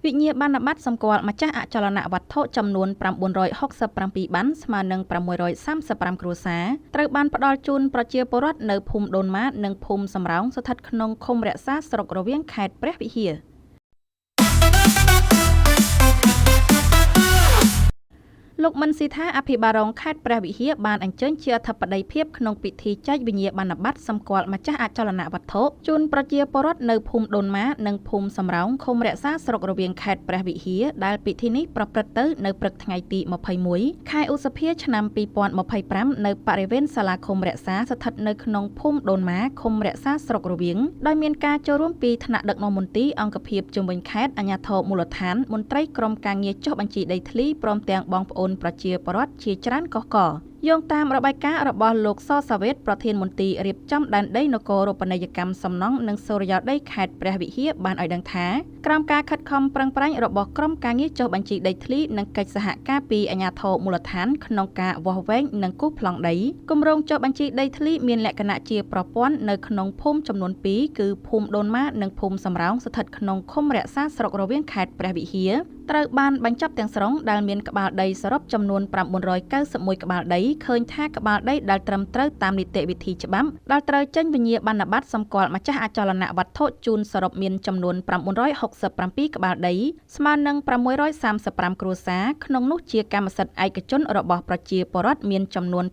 វិញ្ញាបនបត្រសម្គាល់ម្ចាស់អចលនវត្ថុចំនួន967បានស្មើនឹង635គ្រួសារត្រូវបានផ្ដល់ជូនប្រជាពលរដ្ឋនៅភូមិដូនម៉ានិងភូមិសំរោងស្ថិតក្នុងឃុំរក្សាស្រុករវៀងខេត្តព្រះវិហារលោកមិនស៊ីថាអភិបាលរងខេត្តព្រះវិហារបានអញ្ជើញជាអធិបតីភាពក្នុងពិធីចែកវិញ្ញាបនបត្រសម្គាល់ម្ចាស់អចលនវត្ថុជូនប្រជាពលរដ្ឋនៅភូមិដូនម៉ានិងភូមិសំរោងឃុំរក្សាស្រុករវៀងខេត្តព្រះវិហារដែលពិធីនេះប្រព្រឹត្តទៅនៅព្រឹកថ្ងៃទី21ខែឧសភាឆ្នាំ2025នៅបរិវេណសាលាឃុំរក្សាស្ថិតនៅក្នុងភូមិដូនម៉ាឃុំរក្សាស្រុករវៀងដោយមានការចូលរួមពីថ្នាក់ដឹកនាំមន្ទីរអង្គភាពជុំវិញខេត្តអាជ្ញាធរមូលដ្ឋានមន្ត្រីក្រុមការងារចុះបញ្ជីដីធ្លីព្រមទាំងបងប្អូនប្រជាពលរដ្ឋជាច្រើនកុះករយោងតាមរបាយការណ៍របស់លោកសសាវេតប្រធានមន្ទីររៀបចំដែនដីនគររូបនីយកម្មសំណង់និងសូរិយោដីខេត្តព្រះវិហារបានឲ្យដឹងថាក្រោមការខិតខំប្រឹងប្រែងរបស់ក្រុមការងារចុះបញ្ជីដីធ្លីនិងកិច្ចសហការពីអាជ្ញាធរមូលដ្ឋានក្នុងការវាស់វែងនិងគូសប្លង់ដីគម្រោងចុះបញ្ជីដីធ្លីមានលក្ខណៈជាប្រព័ន្ធនៅក្នុងភូមិចំនួន2គឺភូមិដូនម៉ានិងភូមិសំរោងស្ថិតក្នុងឃុំរក្សាស្រុករវៀងខេត្តព្រះវិហារត្រូវបានបញ្ចប់ទាំងស្រុងដែលមានក្បាលដីសរុបចំនួន991ក្បាលដីឃើញថាក្បាលដីដែលត្រឹមត្រូវតាមនីតិវិធីច្បាប់ដែលត្រូវចេញវិញ្ញាបនបត្រសម្គាល់ម្ចាស់អចលនវត្ថុជូនសរុបមានចំនួន967ក្បាលដីស្មើនឹង635គ្រួសារក្នុងនោះជាកម្មសិទ្ធិឯកជនរបស់ប្រជាពលរដ្ឋមានចំនួន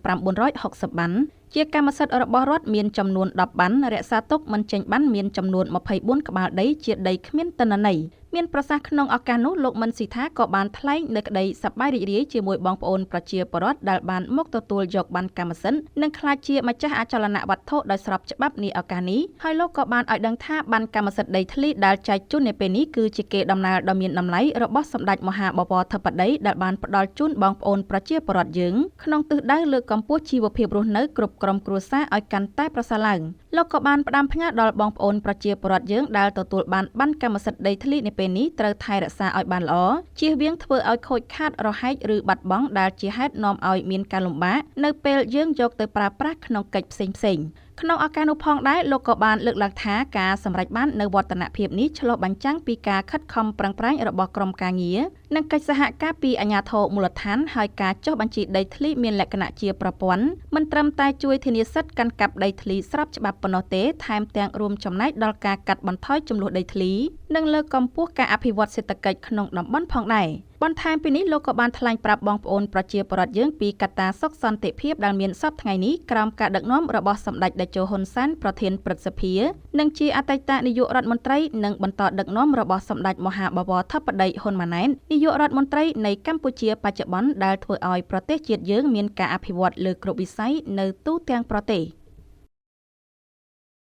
960បានជាកម្មសិទ្ធិរបស់រដ្ឋមានចំនួន10បានរក្សាទុកមិនចេញបានមានចំនួន24ក្បាលដីជាដីគ្មានទិន្នន័យមានប្រសាសន៍ក្នុងឱកាសនោះលោកមិនស៊ីថាក៏បានថ្លែងនៅក្តីសប្បាយរីករាយជាមួយបងប្អូនប្រជាពលរដ្ឋដែលបានមកទទួលយកបានកម្មសិទ្ធិនិងក្លាយជាម្ចាស់អចលនវត្ថុដោយស្របច្បាប់នាឱកាសនេះហើយលោកក៏បានឲ្យដឹងថាបានកម្មសិទ្ធិដីធ្លីដែលចែកជូននៅពេលនេះគឺជាកេរដំណែលដ៏មានតម្លៃរបស់សម្ដេចមហាបវរធិបតីដែលបានផ្ដល់ជូនបងប្អូនប្រជាពលរដ្ឋយើងក្នុងទិសដៅលើកកម្ពស់ជីវភាពរស់នៅគ្រប់ក្រុមគ្រួសារឲ្យកាន់តែប្រសើរឡើងលោកក៏បានផ្ដាំផ្ញើដល់បងប្អូនប្រជាពលរដ្ឋយើងដែលទទួលបានកម្មសិទ្ធិដីធ្លីនៅពេលនេះត្រូវថែរក្សាឲ្យបានល្អជៀសវាងធ្វើឲ្យខូចខាតរហែកឬបាត់បង់ដែលជាហេតុនាំឲ្យមានការលំបាកនៅពេលយើងយកទៅប្រើប្រាស់ក្នុងកិច្ចផ្សេងៗក្នុងឱកាសនោះផងដែរលោកក៏បានលើកឡើងថាការសម្រេចបាននៅវឌ្ឍនភាពនេះឆ្លុះបញ្ចាំងពីការខិតខំប្រឹងប្រែងរបស់ក្រុមការងារនិងកិច្ចសហការពីអាជ្ញាធរមូលដ្ឋានហើយការចុះបញ្ជីដីធ្លីមានលក្ខណៈជាប្រព័ន្ធមិនត្រឹមតែជួយធានាសិទ្ធិកាន់កាប់ដីធ្លីស្របច្បាប់ប៉ុណ្ណោះទេថែមទាំងរួមចំណែកដល់ការកាត់បន្ថយចំនួនដីធ្លីនិងលើកកម្ពស់ការអភិវឌ្ឍសេដ្ឋកិច្ចក្នុងតំបន់ផងដែរបន្ថែមពីនេះលោកក៏បានថ្លែងប្រាប់បងប្អូនប្រជាពលរដ្ឋយើងពីកត្តាសុខសន្តិភាពដែលមានសពថ្ងៃនេះក្រោមការដឹកនាំរបស់សម្ដេចតេជោហ៊ុនសែនប្រធានព្រឹទ្ធសភានិងជាអតីតនាយករដ្ឋមន្ត្រីនិងបន្តដឹកនាំរបស់សម្ដេចមហាបវរធិបតីហ៊ុនម៉ាណែតនាយករដ្ឋមន្ត្រីនៃកម្ពុជាបច្ចុប្បន្នដែលធ្វើឲ្យប្រទេសជាតិយើងមានការអភិវឌ្ឍលើគ្រប់វិស័យនៅទូទាំងប្រទេស